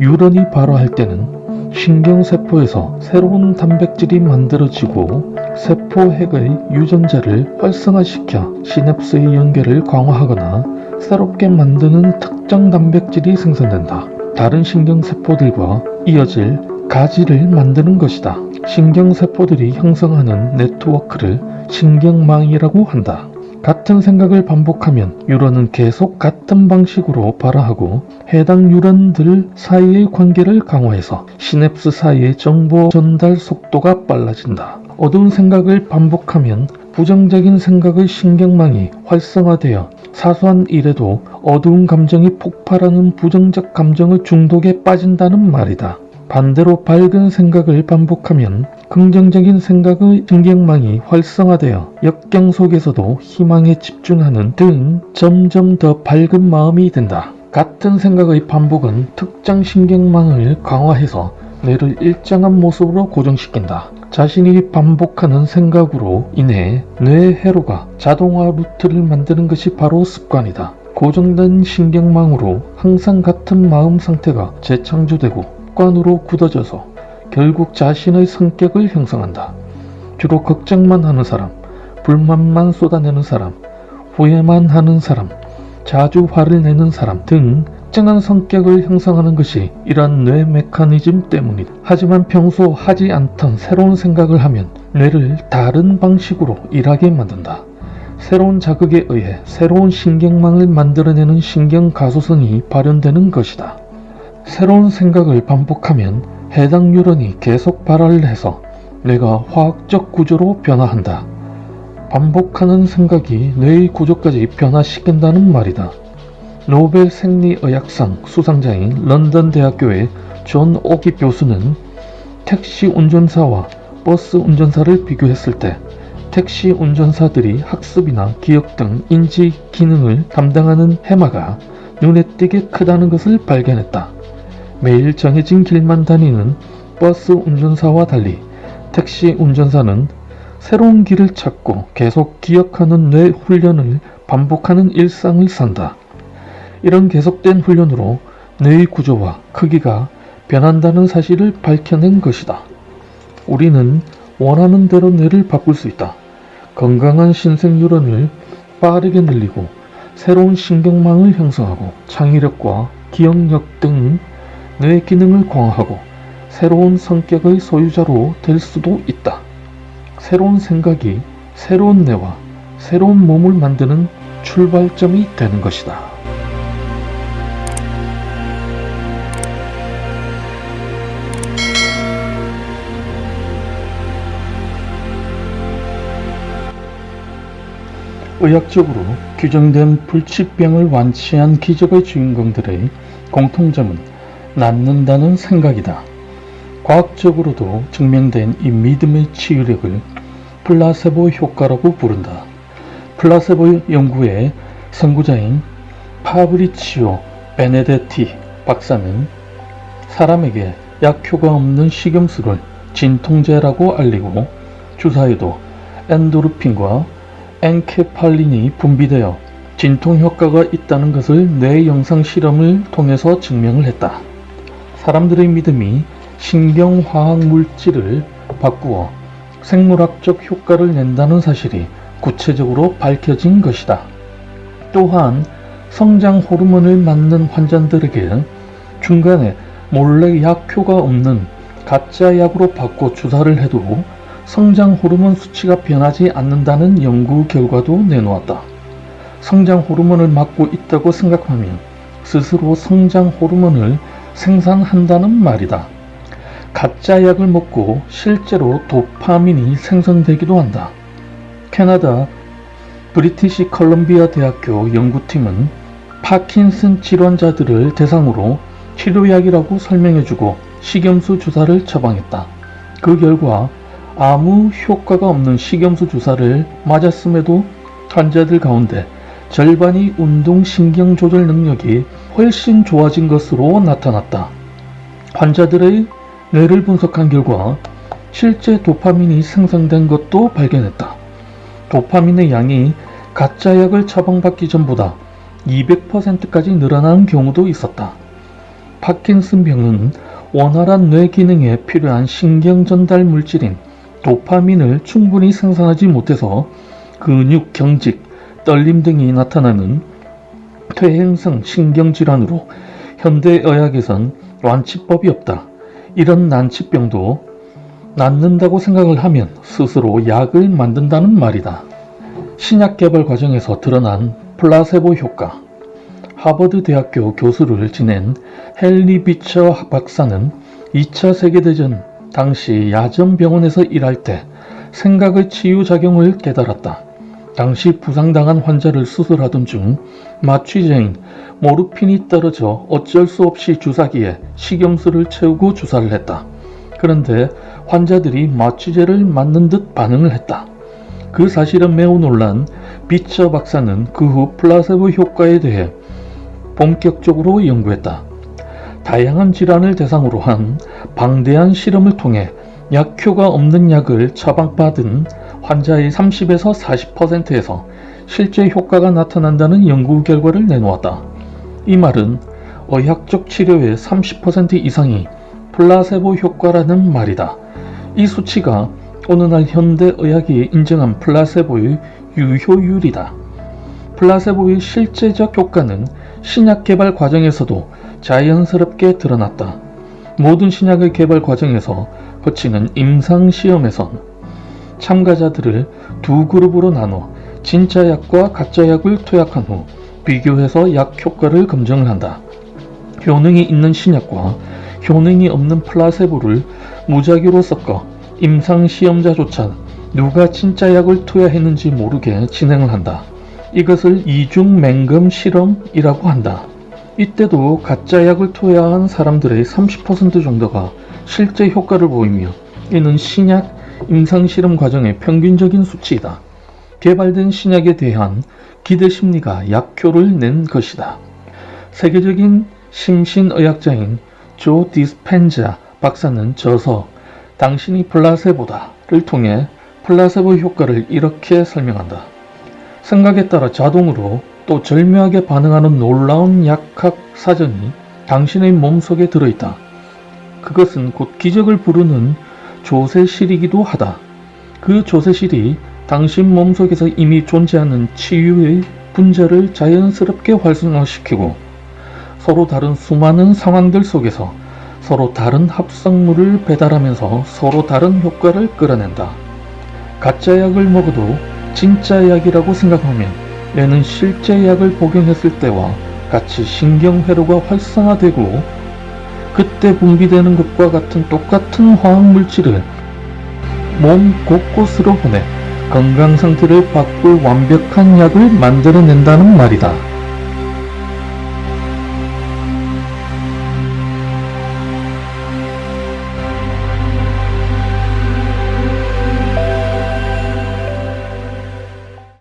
뉴런이 발화할 때는 신경세포에서 새로운 단백질이 만들어지고 세포핵의 유전자를 활성화시켜 시냅스의 연결을 강화하거나 새롭게 만드는 특정 단백질이 생성된다. 다른 신경세포들과 이어질 가지를 만드는 것이다. 신경세포들이 형성하는 네트워크를 신경망이라고 한다. 같은 생각을 반복하면 뉴런은 계속 같은 방식으로 발화하고 해당 뉴런들 사이의 관계를 강화해서 시냅스 사이의 정보 전달 속도가 빨라진다. 어두운 생각을 반복하면 부정적인 생각의 신경망이 활성화되어 사소한 일에도 어두운 감정이 폭발하는 부정적 감정의 중독에 빠진다는 말이다. 반대로 밝은 생각을 반복하면 긍정적인 생각의 신경망이 활성화되어 역경 속에서도 희망에 집중하는 등 점점 더 밝은 마음이 된다. 같은 생각의 반복은 특정 신경망을 강화해서 뇌를 일정한 모습으로 고정시킨다. 자신이 반복하는 생각으로 인해 뇌의 회로가 자동화 루트를 만드는 것이 바로 습관이다. 고정된 신경망으로 항상 같은 마음 상태가 재창조되고 습관으로 굳어져서 결국 자신의 성격을 형성한다. 주로 걱정만 하는 사람, 불만만 쏟아내는 사람, 후회만 하는 사람, 자주 화를 내는 사람 등 특정한 성격을 형성하는 것이 이러한 뇌 메커니즘 때문이다. 하지만 평소 하지 않던 새로운 생각을 하면 뇌를 다른 방식으로 일하게 만든다. 새로운 자극에 의해 새로운 신경망을 만들어내는 신경가소성이 발현되는 것이다. 새로운 생각을 반복하면 해당 뉴런이 계속 발화를 해서 뇌가 화학적 구조로 변화한다. 반복하는 생각이 뇌의 구조까지 변화시킨다는 말이다. 노벨 생리의학상 수상자인 런던 대학교의 존 오기 교수는 택시 운전사와 버스 운전사를 비교했을 때 택시 운전사들이 학습이나 기억 등 인지 기능을 담당하는 해마가 눈에 띄게 크다는 것을 발견했다. 매일 정해진 길만 다니는 버스 운전사와 달리 택시 운전사는 새로운 길을 찾고 계속 기억하는 뇌 훈련을 반복하는 일상을 산다. 이런 계속된 훈련으로 뇌의 구조와 크기가 변한다는 사실을 밝혀낸 것이다. 우리는 원하는 대로 뇌를 바꿀 수 있다. 건강한 신생 뉴런을 빠르게 늘리고 새로운 신경망을 형성하고 창의력과 기억력 등 뇌 기능을 강화하고 새로운 성격의 소유자로 될 수도 있다. 새로운 생각이 새로운 뇌와 새로운 몸을 만드는 출발점이 되는 것이다. 의학적으로 규정된 불치병을 완치한 기적의 주인공들의 공통점은 낫는다는 생각이다. 과학적으로도 증명된 이 믿음의 치유력을 플라세보 효과라고 부른다. 플라세보 연구의 선구자인 파브리치오 베네데티 박사는 사람에게 약효가 없는 식염수를 진통제라고 알리고 주사에도 엔도르핀과 엔케팔린이 분비되어 진통 효과가 있다는 것을 뇌 영상 실험을 통해서 증명을 했다. 사람들의 믿음이 신경화학 물질을 바꾸어 생물학적 효과를 낸다는 사실이 구체적으로 밝혀진 것이다. 또한 성장 호르몬을 맞는 환자들에게 중간에 몰래 약효가 없는 가짜 약으로 바꿔 주사를 해도 성장 호르몬 수치가 변하지 않는다는 연구 결과도 내놓았다. 성장 호르몬을 맞고 있다고 생각하면 스스로 성장 호르몬을 생산한다는 말이다. 가짜 약을 먹고 실제로 도파민이 생성되기도 한다. 캐나다 브리티시 컬럼비아 대학교 연구팀은 파킨슨 질환자들을 대상으로 치료약이라고 설명해주고 식염수 주사를 처방했다. 그 결과 아무 효과가 없는 식염수 주사를 맞았음에도 환자들 가운데 절반이 운동신경 조절 능력이 훨씬 좋아진 것으로 나타났다. 환자들의 뇌를 분석한 결과 실제 도파민이 생성된 것도 발견했다. 도파민의 양이 가짜 약을 처방받기 전보다 200%까지 늘어난 경우도 있었다. 파킨슨병은 원활한 뇌 기능에 필요한 신경 전달 물질인 도파민을 충분히 생산하지 못해서 근육 경직, 떨림 등이 나타나는 퇴행성 신경질환으로 현대의학에선 완치법이 없다. 이런 난치병도 낫는다고 생각을 하면 스스로 약을 만든다는 말이다. 신약 개발 과정에서 드러난 플라세보 효과. 하버드 대학교 교수를 지낸 헨리 비처 박사는 2차 세계대전 당시 야전 병원에서 일할 때 생각의 치유작용을 깨달았다. 당시 부상당한 환자를 수술하던 중 마취제인 모르핀이 떨어져 어쩔 수 없이 주사기에 식염수를 채우고 주사를 했다. 그런데 환자들이 마취제를 맞는 듯 반응을 했다. 그 사실은 매우 놀란 비처 박사는 그 후 플라세보 효과에 대해 본격적으로 연구했다. 다양한 질환을 대상으로 한 방대한 실험을 통해 약효가 없는 약을 처방받은 환자의 30에서 40%에서 실제 효과가 나타난다는 연구 결과를 내놓았다. 이 말은 의학적 치료의 30% 이상이 플라세보 효과라는 말이다. 이 수치가 오늘날 현대의학이 인정한 플라세보의 유효율이다. 플라세보의 실제적 효과는 신약 개발 과정에서도 자연스럽게 드러났다. 모든 신약의 개발 과정에서 거치는 임상시험에선 참가자들을 두 그룹으로 나눠 진짜 약과 가짜 약을 투약한 후 비교해서 약 효과를 검증을 한다. 효능이 있는 신약과 효능이 없는 플라세보를 무작위로 섞어 임상시험자조차 누가 진짜 약을 투여했는지 모르게 진행을 한다. 이것을 이중 맹금 실험이라고 한다. 이때도 가짜 약을 투여한 사람들의 30% 정도가 실제 효과를 보이며 이는 신약 임상실험 과정의 평균적인 수치이다. 개발된 신약에 대한 기대 심리가 약효를 낸 것이다. 세계적인 심신의학자인 조 디스펜자 박사는 저서 당신이 플라세보다를 통해 플라세보 효과를 이렇게 설명한다. 생각에 따라 자동으로 또 절묘하게 반응하는 놀라운 약학 사전이 당신의 몸속에 들어있다. 그것은 곧 기적을 부르는 조세실이기도 하다. 그 조세실이 당신 몸속에서 이미 존재하는 치유의 분자를 자연스럽게 활성화시키고 서로 다른 수많은 상황들 속에서 서로 다른 합성물을 배달하면서 서로 다른 효과를 끌어낸다. 가짜 약을 먹어도 진짜 약이라고 생각하면 뇌는 실제 약을 복용했을 때와 같이 신경회로가 활성화되고 그때 분비되는 것과 같은 똑같은 화학물질을 몸 곳곳으로 보내 건강 상태를 바꿀 완벽한 약을 만들어낸다는 말이다.